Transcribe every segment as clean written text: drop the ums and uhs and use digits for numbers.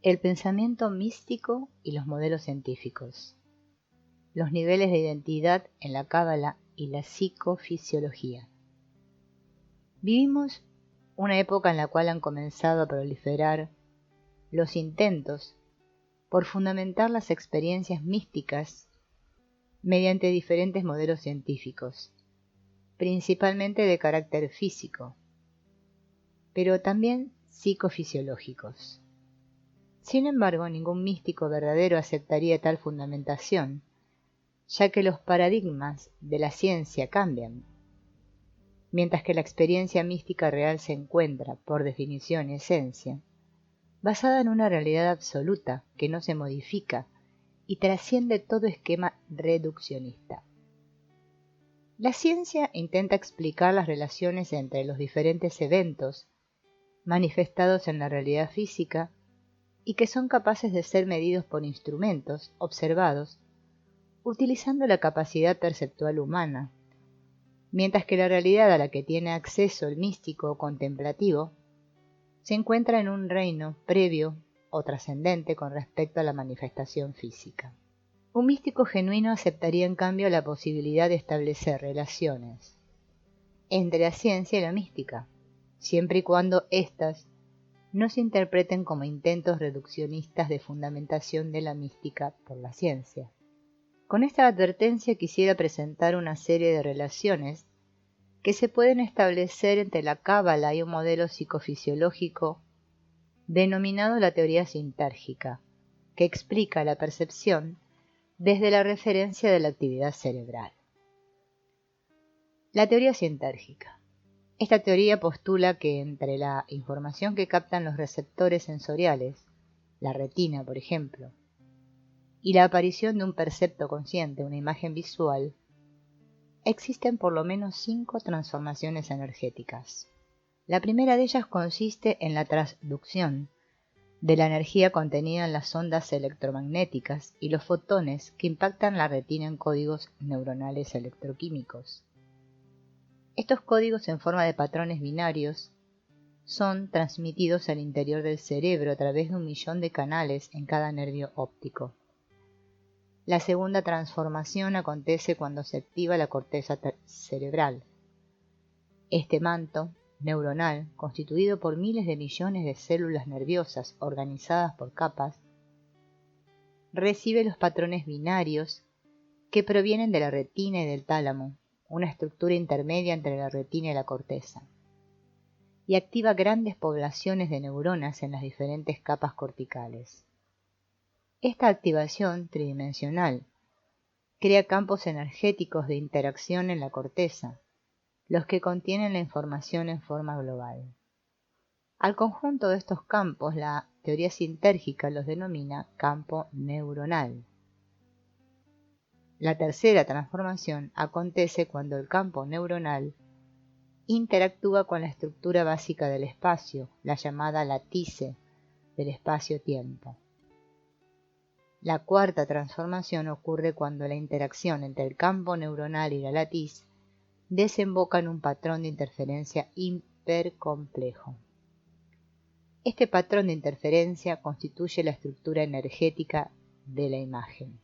El pensamiento místico y los modelos científicos. Los niveles de identidad en la cábala y la psicofisiología. Vivimos una época en la cual han comenzado a proliferar los intentos por fundamentar las experiencias místicas mediante diferentes modelos científicos, principalmente de carácter físico, pero también psicofisiológicos. Sin embargo, ningún místico verdadero aceptaría tal fundamentación, ya que los paradigmas de la ciencia cambian, mientras que la experiencia mística real se encuentra, por definición y esencia, basada en una realidad absoluta que no se modifica y trasciende todo esquema reduccionista. La ciencia intenta explicar las relaciones entre los diferentes eventos manifestados en la realidad física y que son capaces de ser medidos por instrumentos observados utilizando la capacidad perceptual humana, mientras que la realidad a la que tiene acceso el místico o contemplativo se encuentra en un reino previo o trascendente con respecto a la manifestación física. Un místico genuino aceptaría en cambio la posibilidad de establecer relaciones entre la ciencia y la mística, siempre y cuando éstas no se interpreten como intentos reduccionistas de fundamentación de la mística por la ciencia. Con esta advertencia quisiera presentar una serie de relaciones que se pueden establecer entre la cábala y un modelo psicofisiológico denominado la teoría sintérgica, que explica la percepción desde la referencia de la actividad cerebral. La teoría sintérgica. Esta teoría postula que entre la información que captan los receptores sensoriales, la retina por ejemplo, y la aparición de un percepto consciente, una imagen visual, existen por lo menos 5 transformaciones energéticas. La primera de ellas consiste en la transducción de la energía contenida en las ondas electromagnéticas y los fotones que impactan la retina en códigos neuronales electroquímicos. Estos códigos en forma de patrones binarios son transmitidos al interior del cerebro a través de 1.000.000 de canales en cada nervio óptico. La segunda transformación acontece cuando se activa la corteza cerebral. Este manto neuronal, constituido por miles de millones de células nerviosas organizadas por capas, recibe los patrones binarios que provienen de la retina y del tálamo, una estructura intermedia entre la retina y la corteza, y activa grandes poblaciones de neuronas en las diferentes capas corticales. Esta activación tridimensional crea campos energéticos de interacción en la corteza, los que contienen la información en forma global. Al conjunto de estos campos, la teoría sintérgica los denomina campo neuronal. La tercera transformación acontece cuando el campo neuronal interactúa con la estructura básica del espacio, la llamada latice del espacio-tiempo. La cuarta transformación ocurre cuando la interacción entre el campo neuronal y la latiz desemboca en un patrón de interferencia hipercomplejo. Este patrón de interferencia constituye la estructura energética de la imagen.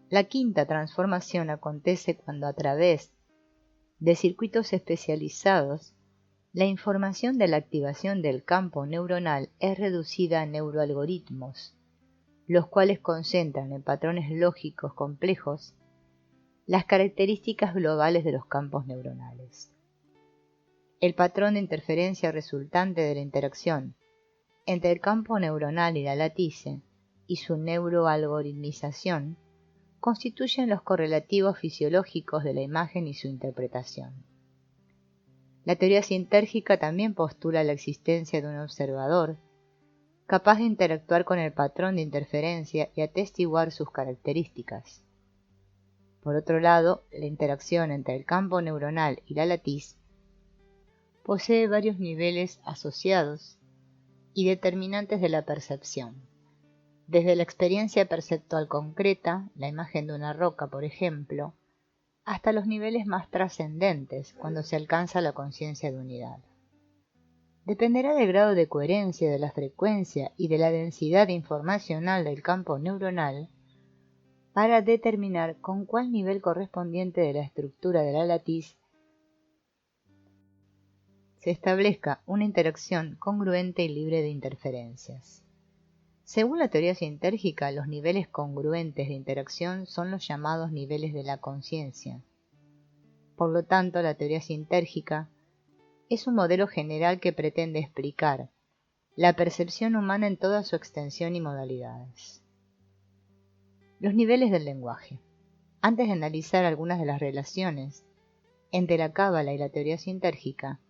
La quinta transformación acontece cuando a través de circuitos especializados, la información de la activación del campo neuronal es reducida a neuroalgoritmos, los cuales concentran en patrones lógicos complejos las características globales de los campos neuronales. El patrón de interferencia resultante de la interacción entre el campo neuronal y la latice y su neuroalgoritmización constituyen los correlativos fisiológicos de la imagen y su interpretación. La teoría sintérgica también postula la existencia de un observador capaz de interactuar con el patrón de interferencia y atestiguar sus características. Por otro lado, la interacción entre el campo neuronal y la latiz posee varios niveles asociados y determinantes de la percepción. Desde la experiencia perceptual concreta, la imagen de una roca, por ejemplo, hasta los niveles más trascendentes, cuando se alcanza la conciencia de unidad. dependerá del grado de coherencia, de la frecuencia y de la densidad informacional del campo neuronal para determinar con cuál nivel correspondiente de la estructura de la latiz se establezca una interacción congruente y libre de interferencias. Según la teoría sintérgica, los niveles congruentes de interacción son los llamados niveles de la conciencia. Por lo tanto, la teoría sintérgica es un modelo general que pretende explicar la percepción humana en toda su extensión y modalidades. Los niveles del lenguaje. Antes de analizar algunas de las relaciones entre la cábala y la teoría sintérgica,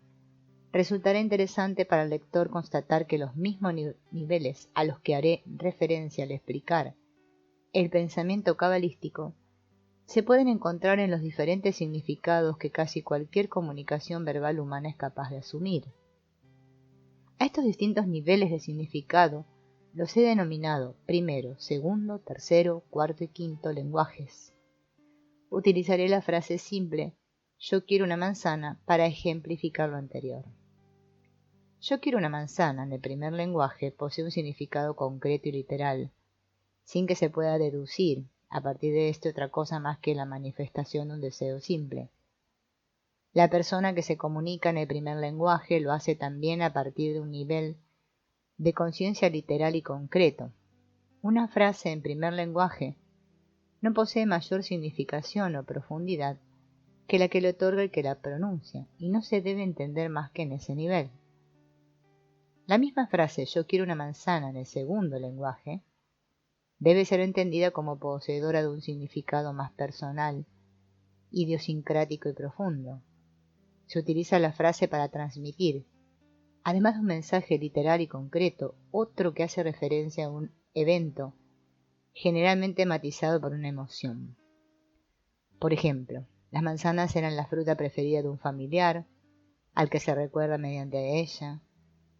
resultará interesante para el lector constatar que los mismos niveles a los que haré referencia al explicar el pensamiento cabalístico se pueden encontrar en los diferentes significados que casi cualquier comunicación verbal humana es capaz de asumir. A estos distintos niveles de significado los he denominado primero, segundo, tercero, cuarto y quinto lenguajes. Utilizaré la frase simple "yo quiero una manzana" para ejemplificar lo anterior. Yo quiero una manzana en el primer lenguaje posee un significado concreto y literal, sin que se pueda deducir a partir de esto otra cosa más que la manifestación de un deseo simple. La persona que se comunica en el primer lenguaje lo hace también a partir de un nivel de conciencia literal y concreto. Una frase en primer lenguaje no posee mayor significación o profundidad que la que le otorga el que la pronuncia, y no se debe entender más que en ese nivel. La misma frase "yo quiero una manzana" en el segundo lenguaje debe ser entendida como poseedora de un significado más personal, idiosincrático y profundo. Se utiliza la frase para transmitir, además de un mensaje literal y concreto, otro que hace referencia a un evento, generalmente matizado por una emoción. Por ejemplo, las manzanas eran la fruta preferida de un familiar, al que se recuerda mediante ella.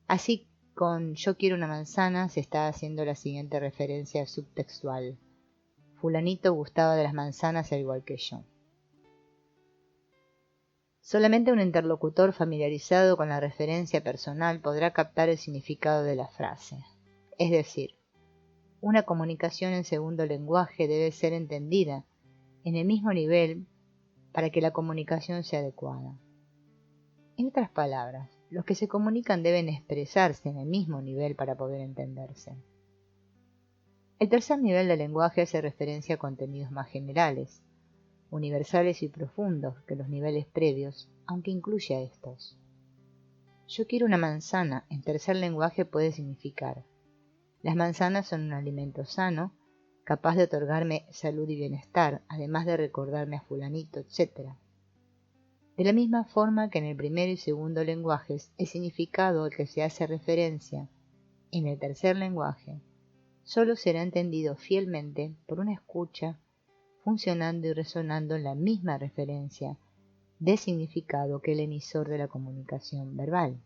Así, con "yo quiero una manzana" se está haciendo la siguiente referencia subtextual: fulanito gustaba de las manzanas al igual que yo. Solamente un interlocutor familiarizado con la referencia personal podrá captar el significado de la frase. Es decir, una comunicación en segundo lenguaje debe ser entendida en el mismo nivel para que la comunicación sea adecuada. En otras palabras, los que se comunican deben expresarse en el mismo nivel para poder entenderse. El tercer nivel del lenguaje hace referencia a contenidos más generales, universales y profundos que los niveles previos, aunque incluye a estos. Yo quiero una manzana en tercer lenguaje puede significar: las manzanas son un alimento sano, capaz de otorgarme salud y bienestar, además de recordarme a fulanito, etc. De la misma forma que en el primero y segundo lenguajes, el significado al que se hace referencia en el tercer lenguaje solo será entendido fielmente por una escucha funcionando y resonando en la misma referencia de significado que el emisor de la comunicación verbal.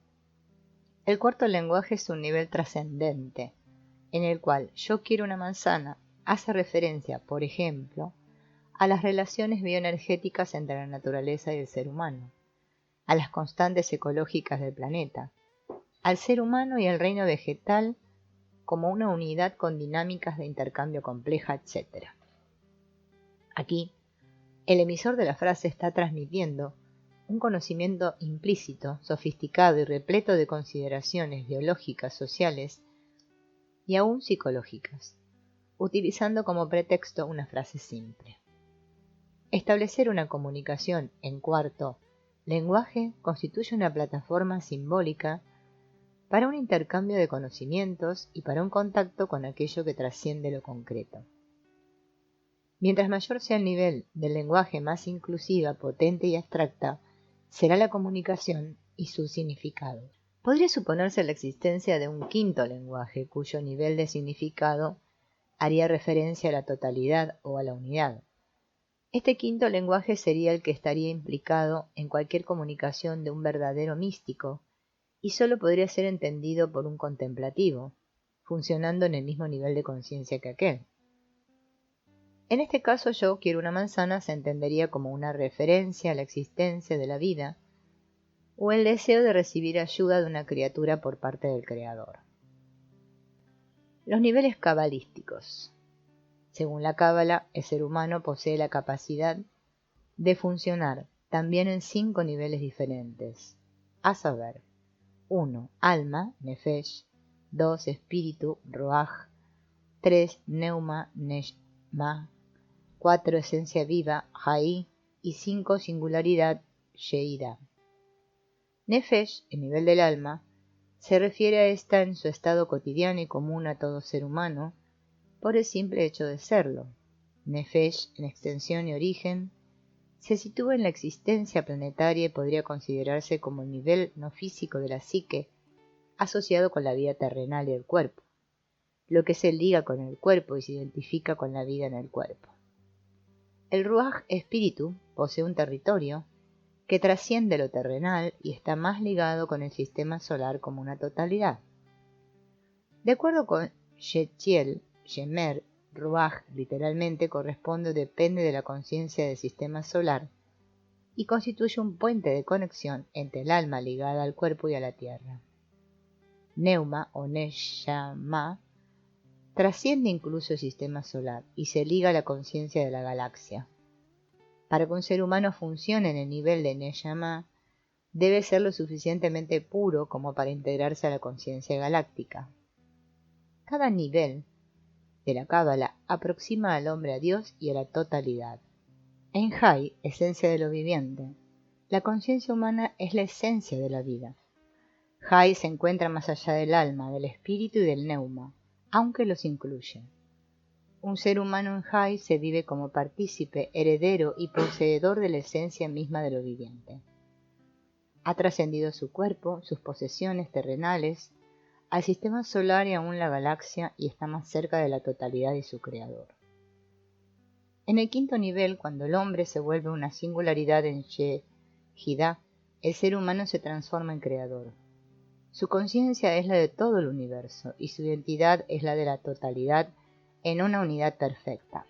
El cuarto lenguaje es un nivel trascendente, en el cual "yo quiero una manzana" hace referencia, por ejemplo, a las relaciones bioenergéticas entre la naturaleza y el ser humano, a las constantes ecológicas del planeta, al ser humano y al reino vegetal como una unidad con dinámicas de intercambio compleja, etc. Aquí, el emisor de la frase está transmitiendo un conocimiento implícito, sofisticado y repleto de consideraciones biológicas, sociales y aún psicológicas, utilizando como pretexto una frase simple. Establecer una comunicación en cuarto lenguaje constituye una plataforma simbólica para un intercambio de conocimientos y para un contacto con aquello que trasciende lo concreto. Mientras mayor sea el nivel del lenguaje, más inclusiva, potente y abstracta será la comunicación y su significado. Podría suponerse la existencia de un quinto lenguaje, cuyo nivel de significado haría referencia a la totalidad o a la unidad. Este quinto lenguaje sería el que estaría implicado en cualquier comunicación de un verdadero místico y solo podría ser entendido por un contemplativo, funcionando en el mismo nivel de conciencia que aquel. En este caso, "yo quiero una manzana" se entendería como una referencia a la existencia de la vida, o el deseo de recibir ayuda de una criatura por parte del Creador. Los niveles cabalísticos. Según la Cábala, el ser humano posee la capacidad de funcionar también en 5 niveles diferentes, a saber: 1. Alma, Nefesh; 2. Espíritu, Ruach; 3. Neuma, Neshma; 4. Esencia viva, Hai; y 5. Singularidad, Sheida. Nefesh, el nivel del alma, se refiere a esta en su estado cotidiano y común a todo ser humano, por el simple hecho de serlo. Nefesh, en extensión y origen, se sitúa en la existencia planetaria y podría considerarse como el nivel no físico de la psique, asociado con la vida terrenal y el cuerpo, lo que se liga con el cuerpo y se identifica con la vida en el cuerpo. El Ruach espíritu posee un territorio que trasciende lo terrenal y está más ligado con el sistema solar como una totalidad. De acuerdo con Yechiel, Yemer, Ruach literalmente corresponde o depende de la conciencia del sistema solar y constituye un puente de conexión entre el alma ligada al cuerpo y a la tierra. Neuma o Neshama trasciende incluso el sistema solar y se liga a la conciencia de la galaxia. Para que un ser humano funcione en el nivel de Neshama, debe ser lo suficientemente puro como para integrarse a la conciencia galáctica. Cada nivel de la Cábala aproxima al hombre a Dios y a la totalidad. En Hai, esencia de lo viviente, la conciencia humana es la esencia de la vida. Hai se encuentra más allá del alma, del espíritu y del neuma, aunque los incluye. Un ser humano en Hai se vive como partícipe, heredero y poseedor de la esencia misma de lo viviente. Ha trascendido su cuerpo, sus posesiones terrenales, al sistema solar y aún la galaxia, y está más cerca de la totalidad y su creador. En el 5.º nivel, cuando el hombre se vuelve una singularidad en Shehida, el ser humano se transforma en creador. Su conciencia es la de todo el universo y su identidad es la de la totalidad en una unidad perfecta.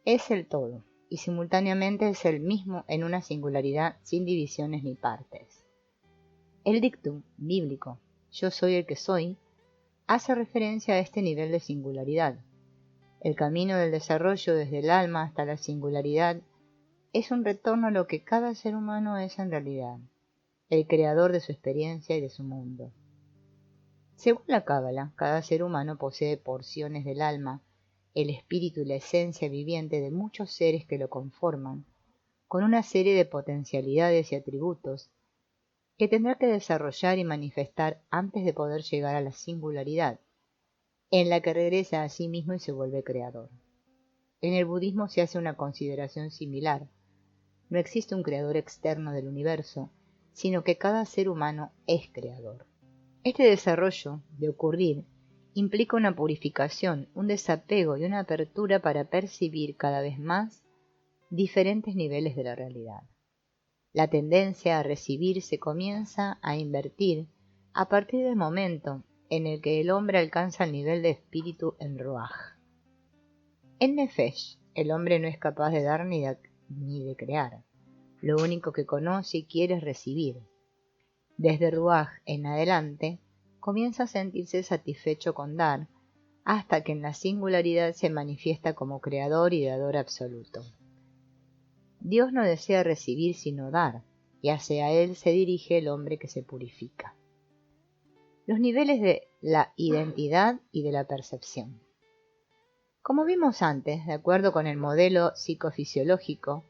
Es el todo y simultáneamente es el mismo en una singularidad sin divisiones ni partes. El dictum bíblico "Yo soy el que soy" hace referencia a este nivel de singularidad. El camino del desarrollo desde el alma hasta la singularidad es un retorno a lo que cada ser humano es en realidad, el creador de su experiencia y de su mundo. Según la Cábala, cada ser humano posee porciones del alma, el espíritu y la esencia viviente de muchos seres que lo conforman, con una serie de potencialidades y atributos que tendrá que desarrollar y manifestar antes de poder llegar a la singularidad, en la que regresa a sí mismo y se vuelve creador. En el budismo se hace una consideración similar. No existe un creador externo del universo, sino que cada ser humano es creador. Este desarrollo, de ocurrir, implica una purificación, un desapego y una apertura para percibir cada vez más diferentes niveles de la realidad. La tendencia a recibir se comienza a invertir a partir del momento en el que el hombre alcanza el nivel de espíritu en Ruach. En Nefesh, el hombre no es capaz de dar ni de crear. Lo único que conoce y quiere es recibir. Desde Ruach en adelante, comienza a sentirse satisfecho con dar, hasta que en la singularidad se manifiesta como creador y dador absoluto. Dios no desea recibir sino dar, y hacia Él se dirige el hombre que se purifica. Los niveles de la identidad y de la percepción. Como vimos antes, de acuerdo con el modelo psicofisiológico,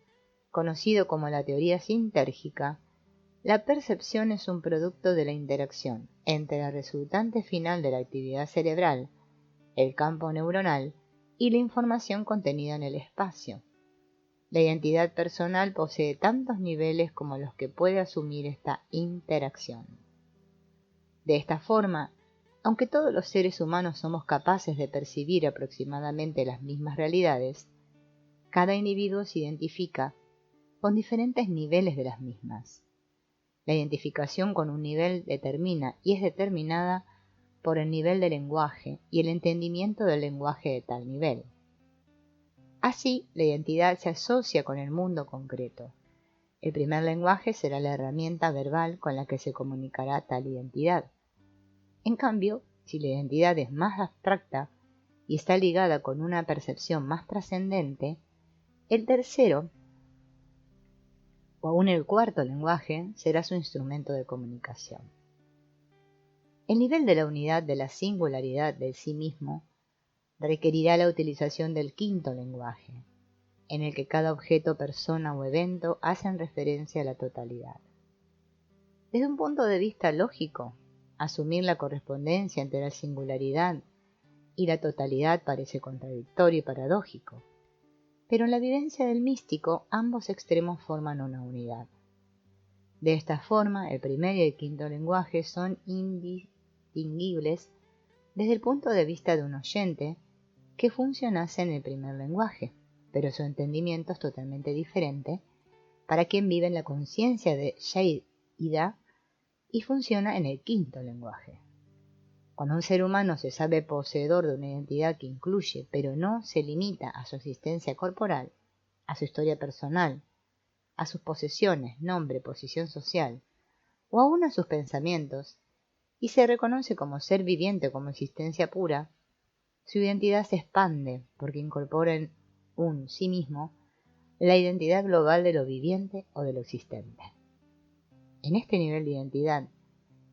conocido como la teoría sintérgica, la percepción es un producto de la interacción entre la resultante final de la actividad cerebral, el campo neuronal, y la información contenida en el espacio. La identidad personal posee tantos niveles como los que puede asumir esta interacción. De esta forma, aunque todos los seres humanos somos capaces de percibir aproximadamente las mismas realidades, cada individuo se identifica con diferentes niveles de las mismas. La identificación con un nivel determina y es determinada por el nivel del lenguaje y el entendimiento del lenguaje de tal nivel. Así, la identidad se asocia con el mundo concreto, El primer lenguaje será la herramienta verbal con la que se comunicará tal identidad. En cambio, si la identidad es más abstracta y está ligada con una percepción más trascendente, el tercero o aún el cuarto lenguaje será su instrumento de comunicación. El nivel de la unidad de la singularidad del sí mismo requerirá la utilización del quinto lenguaje, en el que cada objeto, persona o evento hacen referencia a la totalidad. Desde un punto de vista lógico, asumir la correspondencia entre la singularidad y la totalidad parece contradictorio y paradójico, pero en la vivencia del místico ambos extremos forman una unidad. De esta forma, el primer y el quinto lenguaje son indistinguibles desde el punto de vista de un oyente que funcionase en el primer lenguaje, pero su entendimiento es totalmente diferente para quien vive en la conciencia de Sheidá y funciona en el quinto lenguaje. Cuando un ser humano se sabe poseedor de una identidad que incluye, pero no se limita a su existencia corporal, a su historia personal, a sus posesiones, nombre, posición social, o aún a sus pensamientos, y se reconoce como ser viviente, como existencia pura, su identidad se expande porque incorpora en un sí mismo la identidad global de lo viviente o de lo existente. En este nivel de identidad,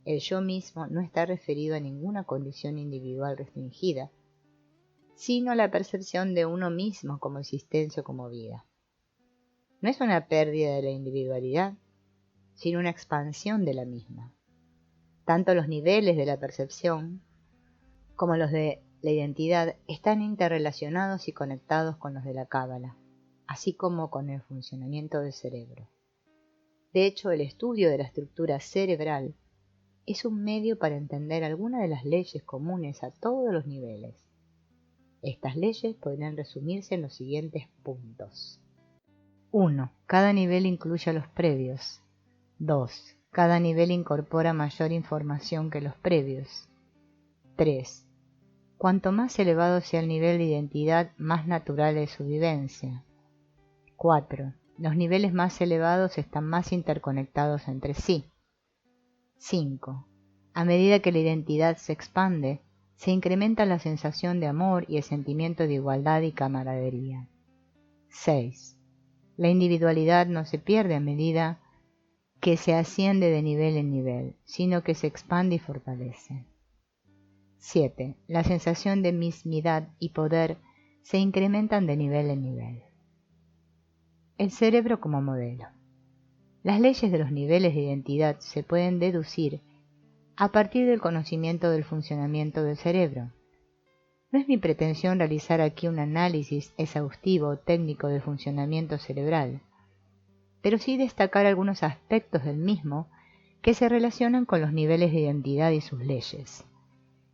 el yo mismo no está referido a ninguna condición individual restringida, sino a la percepción de uno mismo como existencia o como vida. No es una pérdida de la individualidad, sino una expansión de la misma. Tanto los niveles de la percepción como los de la identidad están interrelacionados y conectados con los de la Cábala, así como con el funcionamiento del cerebro. De hecho, el estudio de la estructura cerebral es un medio para entender algunas de las leyes comunes a todos los niveles. Estas leyes podrían resumirse en los siguientes puntos. 1. Cada nivel incluye a los previos. 2. Cada nivel incorpora mayor información que los previos. 3. Cuanto más elevado sea el nivel de identidad, más natural es su vivencia. 4. Los niveles más elevados están más interconectados entre sí. 5. A medida que la identidad se expande, se incrementa la sensación de amor y el sentimiento de igualdad y camaradería. 6. La individualidad no se pierde a medida que se asciende de nivel en nivel, sino que se expande y fortalece. 7. La sensación de mismidad y poder se incrementan de nivel en nivel. El cerebro como modelo. Las leyes de los niveles de identidad se pueden deducir a partir del conocimiento del funcionamiento del cerebro. No es mi pretensión realizar aquí un análisis exhaustivo o técnico del funcionamiento cerebral, pero sí destacar algunos aspectos del mismo que se relacionan con los niveles de identidad y sus leyes.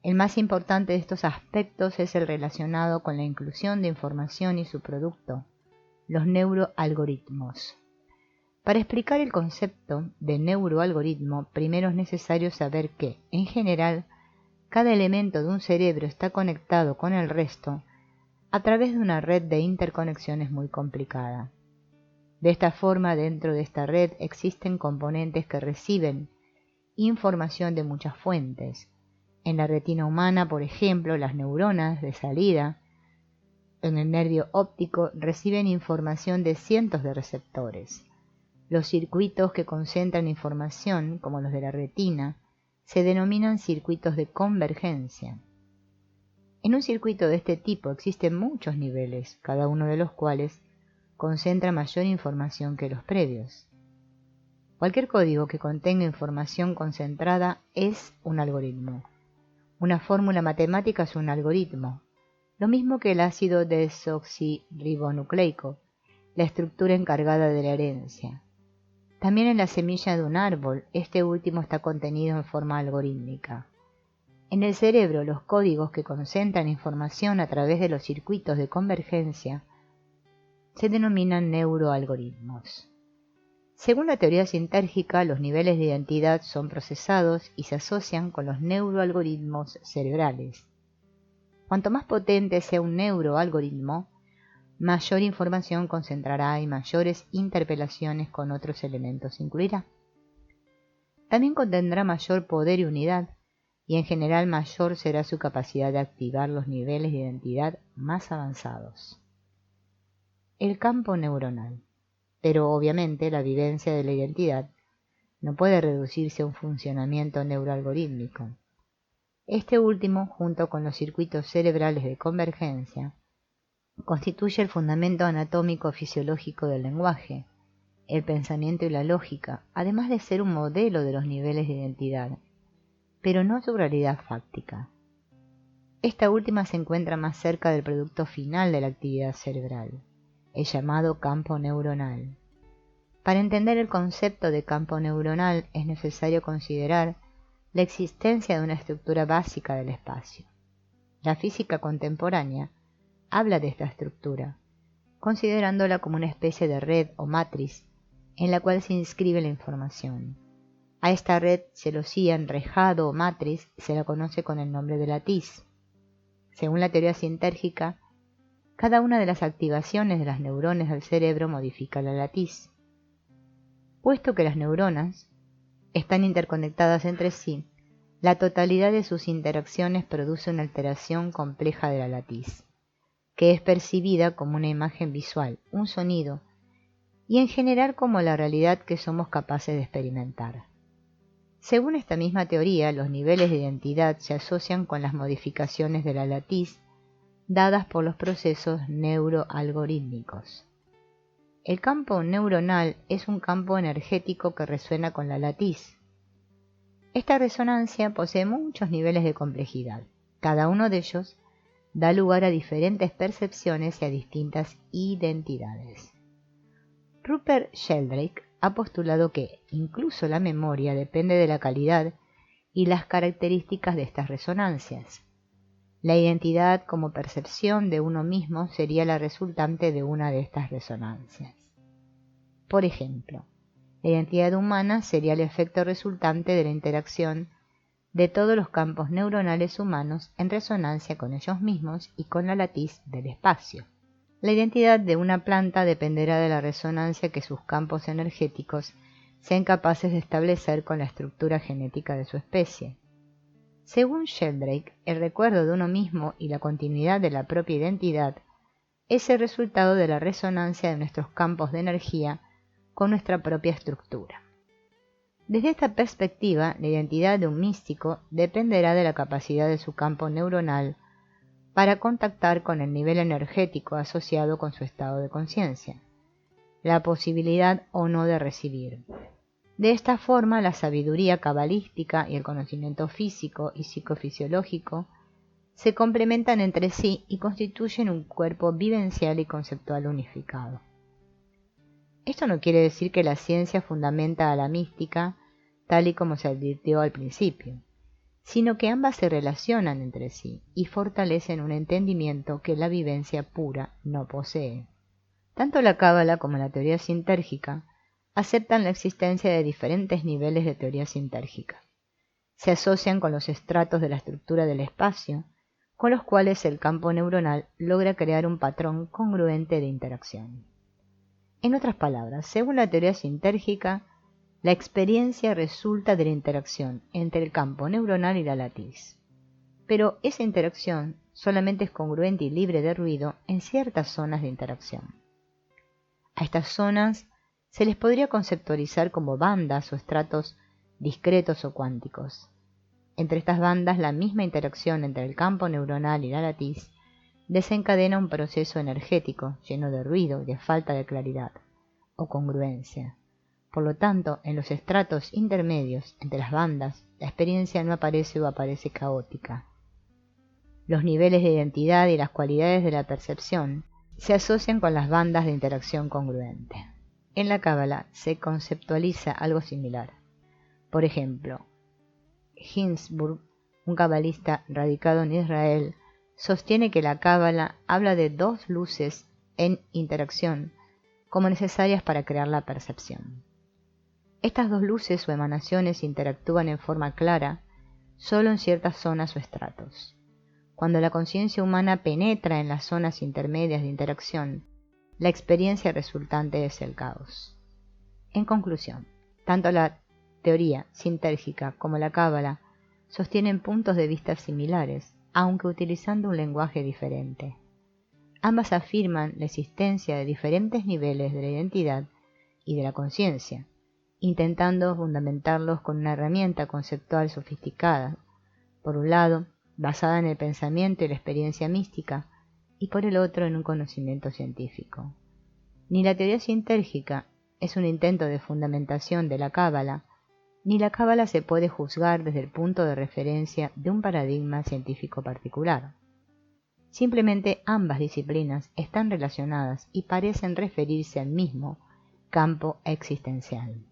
El más importante de estos aspectos es el relacionado con la inclusión de información y su producto, los neuroalgoritmos. Para explicar el concepto de neuroalgoritmo, primero es necesario saber que, en general, cada elemento de un cerebro está conectado con el resto a través de una red de interconexiones muy complicada. De esta forma, dentro de esta red existen componentes que reciben información de muchas fuentes. En la retina humana, por ejemplo, las neuronas de salida en el nervio óptico reciben información de cientos de receptores. Los circuitos que concentran información, como los de la retina, se denominan circuitos de convergencia. En un circuito de este tipo existen muchos niveles, cada uno de los cuales concentra mayor información que los previos. Cualquier código que contenga información concentrada es un algoritmo. Una fórmula matemática es un algoritmo, lo mismo que el ácido desoxirribonucleico, la estructura encargada de la herencia. También en la semilla de un árbol, este último está contenido en forma algorítmica. En el cerebro, los códigos que concentran información a través de los circuitos de convergencia se denominan neuroalgoritmos. Según la teoría sintérgica, los niveles de identidad son procesados y se asocian con los neuroalgoritmos cerebrales. Cuanto más potente sea un neuroalgoritmo, mayor información concentrará y mayores interpelaciones con otros elementos incluirá. También contendrá mayor poder y unidad, y en general mayor será su capacidad de activar los niveles de identidad más avanzados. El campo neuronal. Pero obviamente la vivencia de la identidad no puede reducirse a un funcionamiento neuroalgorítmico. Este último, junto con los circuitos cerebrales de convergencia, constituye el fundamento anatómico fisiológico del lenguaje, el pensamiento y la lógica, además de ser un modelo de los niveles de identidad, pero no su realidad fáctica. Esta última se encuentra más cerca del producto final de la actividad cerebral, el llamado campo neuronal. Para entender el concepto de campo neuronal es necesario considerar la existencia de una estructura básica del espacio. La física contemporánea habla de esta estructura, considerándola como una especie de red o matriz en la cual se inscribe la información. A esta red celosía enrejado o matriz se la conoce con el nombre de latiz. Según la teoría sintérgica, cada una de las activaciones de las neuronas del cerebro modifica la latiz. Puesto que las neuronas están interconectadas entre sí, la totalidad de sus interacciones produce una alteración compleja de la latiz, que es percibida como una imagen visual, un sonido, y en general como la realidad que somos capaces de experimentar. Según esta misma teoría, los niveles de identidad se asocian con las modificaciones de la latiz dadas por los procesos neuroalgorítmicos. El campo neuronal es un campo energético que resuena con la latiz. Esta resonancia posee muchos niveles de complejidad. Cada uno de ellos da lugar a diferentes percepciones y a distintas identidades. Rupert Sheldrake ha postulado que incluso la memoria depende de la calidad y las características de estas resonancias. La identidad como percepción de uno mismo sería la resultante de una de estas resonancias. Por ejemplo, la identidad humana sería el efecto resultante de la interacción de todos los campos neuronales humanos en resonancia con ellos mismos y con la latiz del espacio. La identidad de una planta dependerá de la resonancia que sus campos energéticos sean capaces de establecer con la estructura genética de su especie. Según Sheldrake, el recuerdo de uno mismo y la continuidad de la propia identidad es el resultado de la resonancia de nuestros campos de energía con nuestra propia estructura. Desde esta perspectiva, la identidad de un místico dependerá de la capacidad de su campo neuronal para contactar con el nivel energético asociado con su estado de conciencia, la posibilidad o no de recibir. De esta forma, la sabiduría cabalística y el conocimiento físico y psicofisiológico se complementan entre sí y constituyen un cuerpo vivencial y conceptual unificado. Esto no quiere decir que la ciencia fundamenta a la mística tal y como se advirtió al principio, sino que ambas se relacionan entre sí y fortalecen un entendimiento que la vivencia pura no posee. Tanto la cábala como la teoría sintérgica aceptan la existencia de diferentes niveles de teoría sintérgica. Se asocian con los estratos de la estructura del espacio, con los cuales el campo neuronal logra crear un patrón congruente de interacción. En otras palabras, según la teoría sintérgica, la experiencia resulta de la interacción entre el campo neuronal y la latiz. Pero esa interacción solamente es congruente y libre de ruido en ciertas zonas de interacción. A estas zonas se les podría conceptualizar como bandas o estratos discretos o cuánticos. Entre estas bandas, la misma interacción entre el campo neuronal y la latiz desencadena un proceso energético lleno de ruido y de falta de claridad o congruencia. Por lo tanto, en los estratos intermedios entre las bandas, la experiencia no aparece o aparece caótica. Los niveles de identidad y las cualidades de la percepción se asocian con las bandas de interacción congruente. En la cábala se conceptualiza algo similar. Por ejemplo, Ginsburg, un cabalista radicado en Israel, sostiene que la cábala habla de dos luces en interacción como necesarias para crear la percepción. Estas dos luces o emanaciones interactúan en forma clara solo en ciertas zonas o estratos. Cuando la conciencia humana penetra en las zonas intermedias de interacción, la experiencia resultante es el caos. En conclusión, tanto la teoría sintérgica como la cábala sostienen puntos de vista similares, aunque utilizando un lenguaje diferente. Ambas afirman la existencia de diferentes niveles de la identidad y de la conciencia, intentando fundamentarlos con una herramienta conceptual sofisticada, por un lado, basada en el pensamiento y la experiencia mística, y por el otro en un conocimiento científico. Ni la teoría sintérgica es un intento de fundamentación de la cábala, ni la cábala se puede juzgar desde el punto de referencia de un paradigma científico particular. Simplemente ambas disciplinas están relacionadas y parecen referirse al mismo campo existencial.